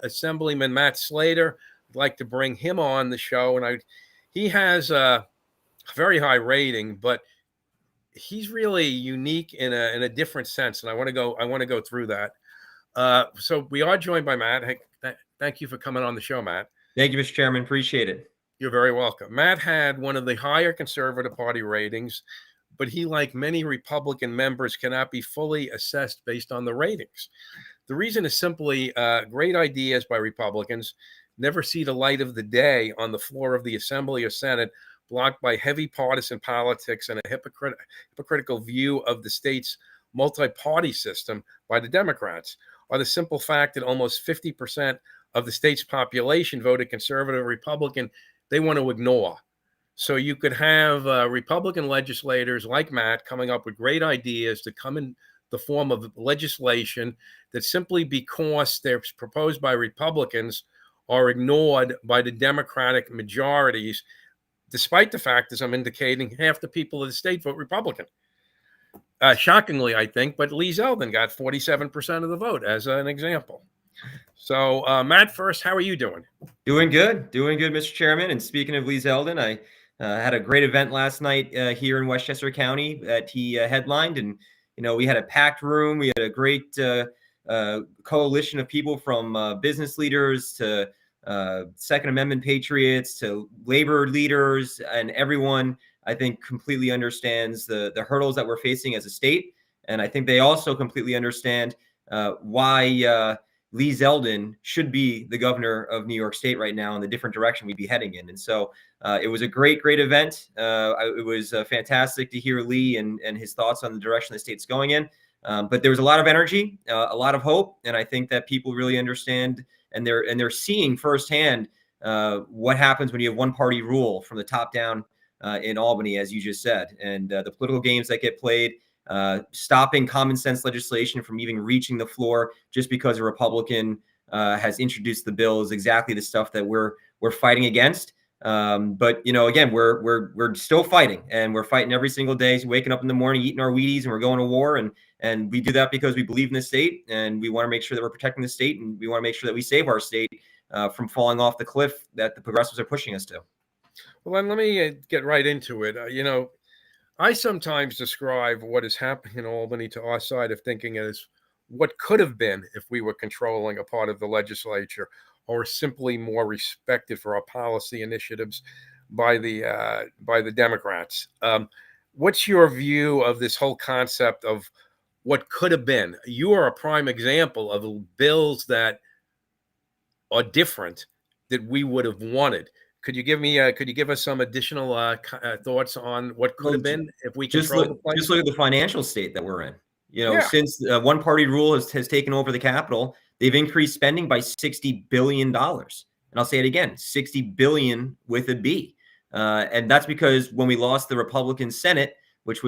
Assemblyman Matt Slater. I'd like to bring him on the show, and he has a very high rating, but he's really unique in a different sense, and I want to go through that. So we are joined by Matt. Hey, thank you for coming on the show, Matt. Thank you, Mr. Chairman. Appreciate it. You're very welcome. Matt had one of the higher Conservative Party ratings, but he, like many Republican members, cannot be fully assessed based on the ratings. The reason is simply great ideas by Republicans never see the light of the day on the floor of the Assembly or Senate, blocked by heavy partisan politics and a hypocritical view of the state's multi-party system by the Democrats, or the simple fact that almost 50% of the state's population voted conservative or Republican, they want to ignore. So you could have Republican legislators like Matt coming up with great ideas to come in the form of legislation that simply because they're proposed by Republicans are ignored by the Democratic majorities, despite the fact, as I'm indicating, half the people of the state vote Republican. Shockingly, I think, but Lee Zeldin got 47% of the vote as an example. So, Matt, first, how are you doing? Doing good, Mr. Chairman. And speaking of Lee Zeldin, I had a great event last night here in Westchester County that he headlined, and we had a packed room. We had a great coalition of people from business leaders to Second Amendment patriots to labor leaders, and everyone, I think, completely understands the hurdles that we're facing as a state. And I think they also completely understand why Lee Zeldin should be the governor of New York State right now and the different direction we'd be heading in. And so it was a great event. It was fantastic to hear Lee and his thoughts on the direction the state's going in. But there was a lot of energy, a lot of hope. And I think that people really understand and they're seeing firsthand what happens when you have one party rule from the top down in Albany, as you just said, and the political games that get played, stopping common sense legislation from even reaching the floor just because a Republican has introduced the bill is exactly the stuff that we're fighting against. But again, we're still fighting, and we're fighting every single day, waking up in the morning, eating our Wheaties, and we're going to war. And we do that because we believe in the state, and we want to make sure that we're protecting the state, and we want to make sure that we save our state from falling off the cliff that the progressives are pushing us to. Well, then let me get right into it. I sometimes describe what is happening in Albany to our side of thinking as what could have been if we were controlling a part of the legislature, or simply more respected for our policy initiatives by the Democrats. What's your view of this whole concept of what could have been? You are a prime example of bills that are different that we would have wanted. Could you give us some additional thoughts on what could have been if we control the place? Just look at the financial state that we're in. Since one party rule has taken over the Capitol, they've increased spending by $60 billion. And I'll say it again, $60 billion with a B. And that's because when we lost the Republican Senate, which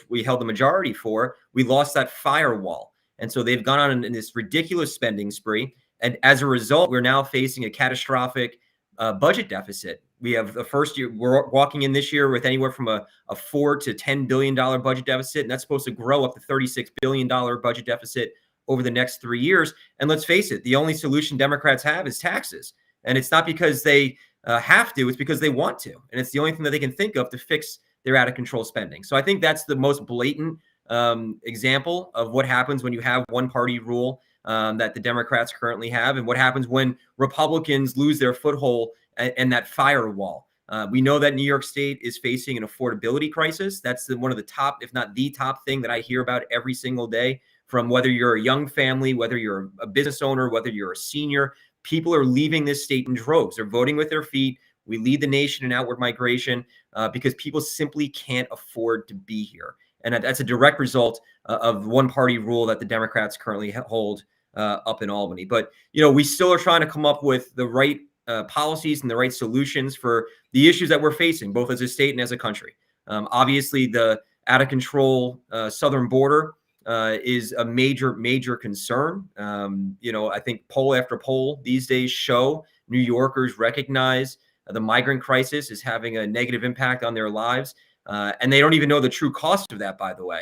we held the majority for, we lost that firewall. And so they've gone on in this ridiculous spending spree. And as a result, we're now facing a catastrophic budget deficit. We have the first year, we're walking in this year with anywhere from a $4 to $10 billion budget deficit. And that's supposed to grow up to $36 billion budget deficit over the next 3 years. And let's face it, the only solution Democrats have is taxes. And it's not because they have to, it's because they want to. And it's the only thing that they can think of to fix their out of control spending. So I think that's the most blatant example of what happens when you have one party rule that the Democrats currently have, and what happens when Republicans lose their foothold and that firewall. We know that New York State is facing an affordability crisis. That's one of the top, if not the top thing that I hear about every single day, from whether you're a young family, whether you're a business owner, whether you're a senior. People are leaving this state in droves. They're voting with their feet. We lead the nation in outward migration because people simply can't afford to be here. And that's a direct result of one party rule that the Democrats currently hold up in Albany. But, we still are trying to come up with the right policies and the right solutions for the issues that we're facing, both as a state and as a country. Obviously, the out of control southern border is a major concern. I think poll after poll these days show New Yorkers recognize the migrant crisis is having a negative impact on their lives. And they don't even know the true cost of that, by the way.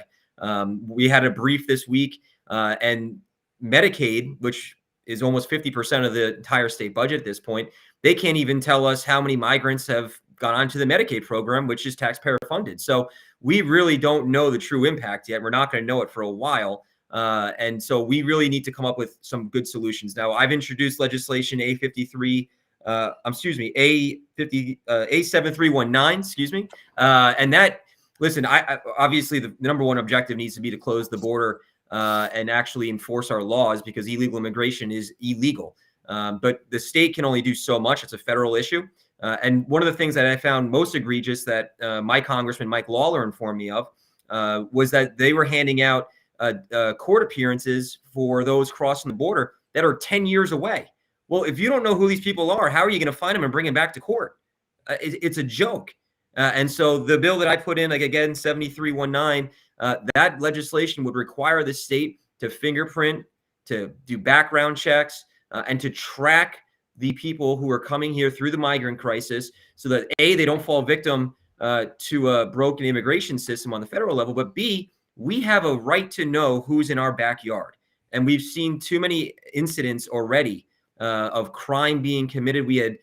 We had a brief this week, and Medicaid, which is almost 50% of the entire state budget at this point. They can't even tell us how many migrants have gone onto the Medicaid program, which is taxpayer funded. So we really don't know the true impact yet. We're not going to know it for a while. And so we really need to come up with some good solutions. Now, I've introduced legislation A73, A7319, excuse me. And that, listen, I obviously the number one objective needs to be to close the border and actually enforce our laws, because illegal immigration is illegal. But the state can only do so much. It's a federal issue. And one of the things that I found most egregious that my Congressman, Mike Lawler, informed me of was that they were handing out court appearances for those crossing the border that are 10 years away. Well, if you don't know who these people are, how are you going to find them and bring them back to court? It's a joke. And so the bill that I put in, like again, 7319, that legislation would require the state to fingerprint, to do background checks, and to track the people who are coming here through the migrant crisis, so that A, they don't fall victim to a broken immigration system on the federal level, but B, we have a right to know who's in our backyard. And we've seen too many incidents already of crime being committed. We had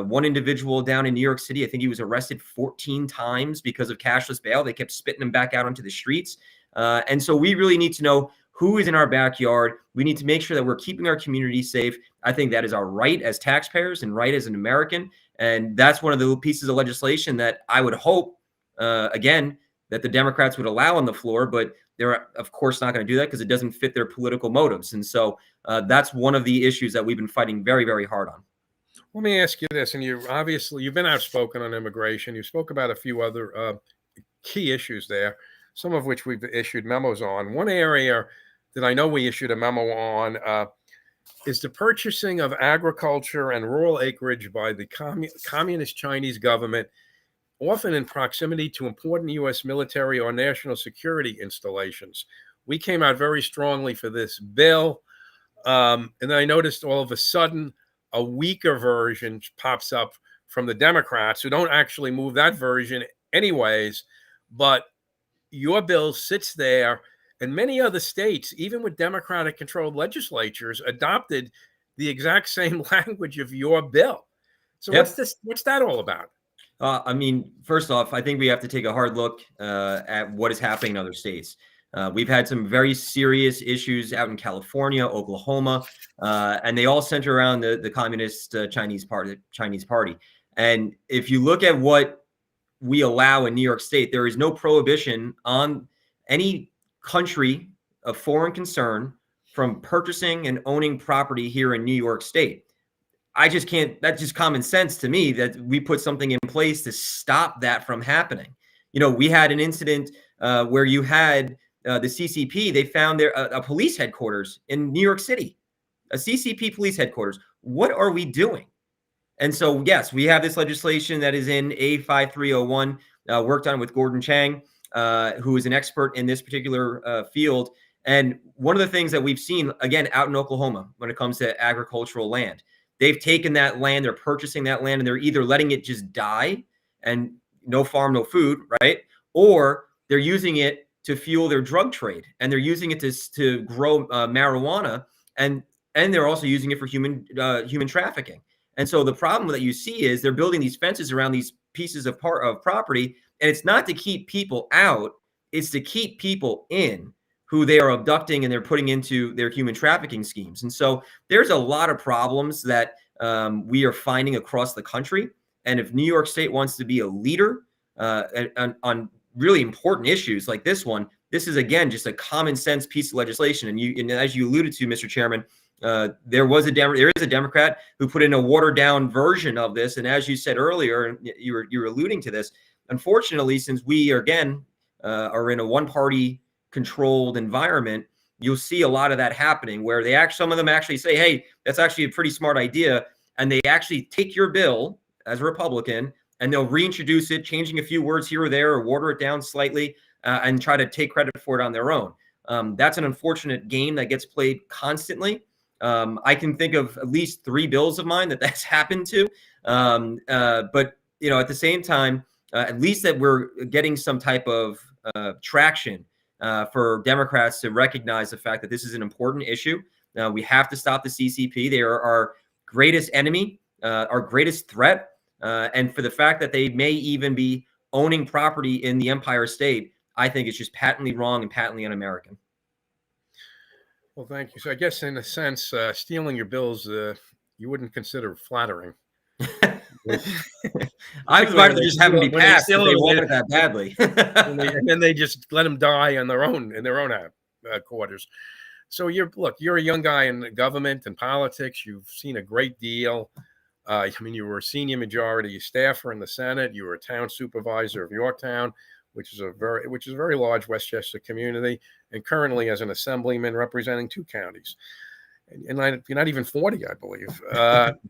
one individual down in New York City. I think he was arrested 14 times because of cashless bail. They kept spitting him back out onto the streets. And so we really need to know who is in our backyard. We need to make sure that we're keeping our community safe. I think that is our right as taxpayers and right as an American. And that's one of the pieces of legislation that I would hope, again, that the Democrats would allow on the floor, but they're, of course, not going to do that because it doesn't fit their political motives. And so that's one of the issues that we've been fighting very, very hard on. Let me ask you this, and you've been outspoken on immigration. You spoke about a few other key issues there, some of which we've issued memos on. One area that I know we issued a memo on is the purchasing of agriculture and rural acreage by the communist Chinese government, often in proximity to important U.S. military or national security installations. We came out very strongly for this bill. And then I noticed all of a sudden a weaker version pops up from the Democrats, who don't actually move that version anyways. But your bill sits there, and many other states, even with Democratic-controlled legislatures, adopted the exact same language of your bill. So Yep. What's that all about? I mean, first off, I think we have to take a hard look at what is happening in other states. We've had some very serious issues out in California, Oklahoma, and they all center around the communist Chinese party. And if you look at what we allow in New York State, there is no prohibition on any country of foreign concern from purchasing and owning property here in New York State. I just can't, that's just common sense to me that we put something in place to stop that from happening. You know, we had an incident where you had the CCP, they found their a police headquarters in New York City, a CCP police headquarters. What are we doing? And so, yes, we have this legislation that is in A5301, worked on with Gordon Chang, who is an expert in this particular field. And one of the things that we've seen, again, out in Oklahoma, when it comes to agricultural land, they've taken that land, they're purchasing that land, and they're either letting it just die and no farm, no food, right? Or they're using it to fuel their drug trade, and they're using it to grow marijuana, and they're also using it for human trafficking. And so the problem that you see is they're building these fences around these pieces of property, and it's not to keep people out, it's to keep people in who they are abducting and they're putting into their human trafficking schemes. And so there's a lot of problems that we are finding across the country. And if New York State wants to be a leader on really important issues like this one, this is, again, just a common sense piece of legislation. And as you alluded to, Mr. Chairman, there is a Democrat who put in a watered down version of this. And as you said earlier, and you were alluding to this, unfortunately, since we are in a one party controlled environment, you'll see a lot of that happening where some of them actually say, hey, that's actually a pretty smart idea. And they actually take your bill as a Republican and they'll reintroduce it, changing a few words here or there, or water it down slightly, and try to take credit for it on their own. That's an unfortunate game that gets played constantly. I can think of at least 3 bills of mine that's happened to. But, you know, at the same time, at least that we're getting some type of traction for Democrats to recognize the fact that this is an important issue. We have to stop the CCP. They are our greatest enemy, our greatest threat. And for the fact that they may even be owning property in the Empire State, I think it's just patently wrong and patently un-American. Well, thank you. So I guess in a sense, stealing your bills, you wouldn't consider flattering. I'd rather just have them be passed if they want it that badly. and then they just let them die in their own quarters. So you're a young guy in government and politics. You've seen a great deal. You were a senior majority staffer in the Senate. You were a town supervisor of Yorktown, which is a very large Westchester community, and currently as an assemblyman representing 2 counties. And you're not even 40, I believe.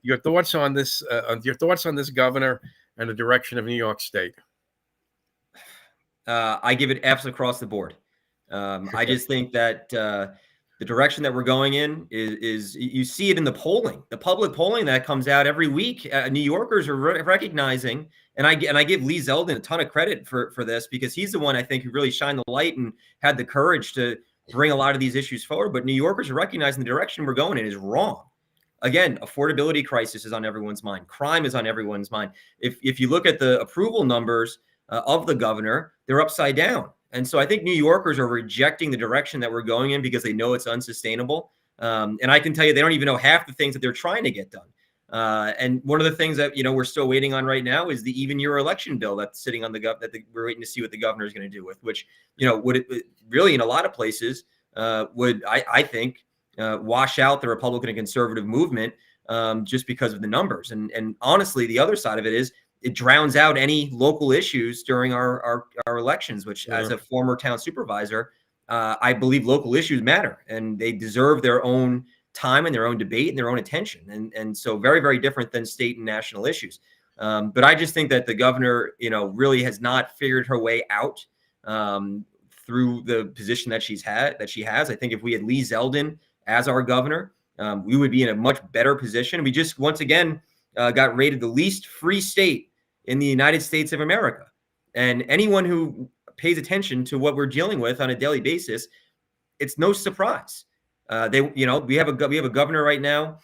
Your thoughts on this? Your thoughts on this governor and the direction of New York State? I give it Fs across the board. I just think that the direction that we're going in is you see it in the polling, the public polling that comes out every week. New Yorkers are recognizing, and I give Lee Zeldin a ton of credit for this, because he's the one, I think, who really shined the light and had the courage to bring a lot of these issues forward. But New Yorkers are recognizing the direction we're going in is wrong. Again, affordability crisis is on everyone's mind. Crime is on everyone's mind. If you look at the approval numbers of the governor, they're upside down. And so I think New Yorkers are rejecting the direction that we're going in because they know it's unsustainable. And I can tell you, they don't even know half the things that they're trying to get done. And one of the things that, we're still waiting on right now is the even year election bill that's sitting on we're waiting to see what the governor is going to do with, which, would it really, in a lot of places, would, I think, wash out the Republican and conservative movement just because of the numbers. And honestly, the other side of it is it drowns out any local issues during our elections, which, as a former town supervisor, I believe local issues matter, and they deserve their own time and their own debate and their own attention. And so very, very different than state and national issues. But I just think that the governor, really has not figured her way out through the position that she has. I think if we had Lee Zeldin as our governor, we would be in a much better position. We just, once again, got rated the least free state in the United States of America. And anyone who pays attention to what we're dealing with on a daily basis, it's no surprise. We have a governor right now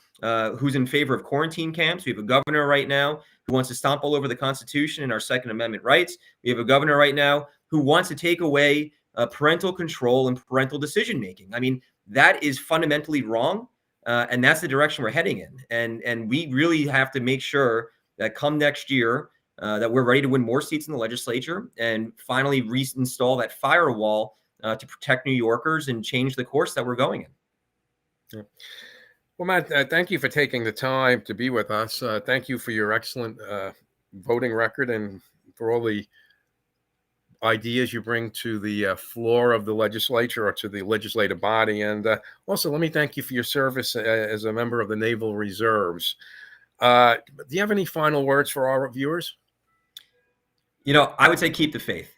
who's in favor of quarantine camps. We have a governor right now who wants to stomp all over the Constitution and our Second Amendment rights. We have a governor right now who wants to take away parental control and parental decision making. I mean, that is fundamentally wrong, and that's the direction we're heading in. And we really have to make sure that come next year that we're ready to win more seats in the legislature and finally reinstall that firewall to protect New Yorkers and change the course that we're going in. Yeah. Well, Matt, thank you for taking the time to be with us. Thank you for your excellent voting record and for all the ideas you bring to the floor of the legislature or to the legislative body. And also, let me thank you for your service as a member of the Naval Reserves. Do you have any final words for our viewers? I would say keep the faith.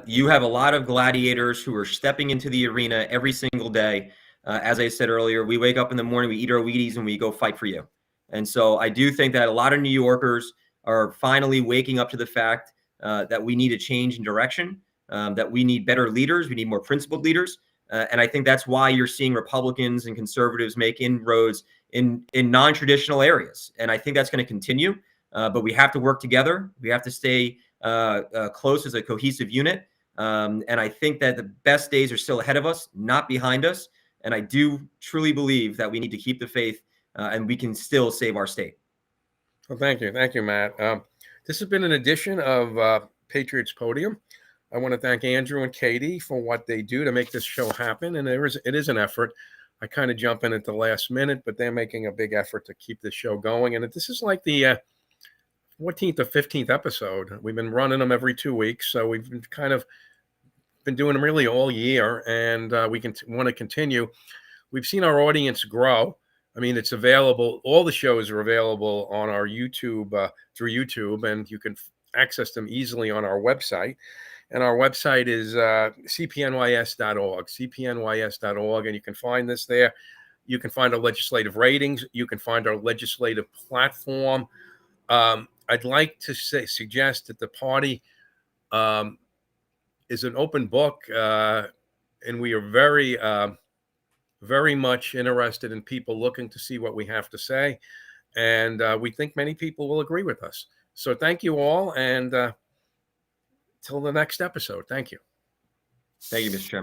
You have a lot of gladiators who are stepping into the arena every single day. As I said earlier, we wake up in the morning, we eat our Wheaties, and we go fight for you. And so I do think that a lot of New Yorkers are finally waking up to the fact that we need a change in direction, that we need better leaders, we need more principled leaders. And I think that's why you're seeing Republicans and conservatives make inroads in non-traditional areas. And I think that's going to continue. But we have to work together. We have to stay close as a cohesive unit. And I think that the best days are still ahead of us, not behind us. And I do truly believe that we need to keep the faith and we can still save our state. Well, thank you. Thank you, Matt. This has been an edition of Patriots Podium. I want to thank Andrew and Katie for what they do to make this show happen. And it is an effort. I kind of jump in at the last minute, but they're making a big effort to keep this show going. And this is like the 14th or 15th episode. We've been running them every 2 weeks. So we've been doing them really all year, and we want to continue. We've seen our audience grow. I mean, it's available. All the shows are available on our YouTube, through YouTube, and you can access them easily on our website. And our website is cpnys.org, cpnys.org, and you can find this there. You can find our legislative ratings. You can find our legislative platform. I'd like to suggest that the party is an open book, and we are very very much interested in people looking to see what we have to say. And we think many people will agree with us. So thank you all. And till the next episode. Thank you. Thank you, Mr. Chairman.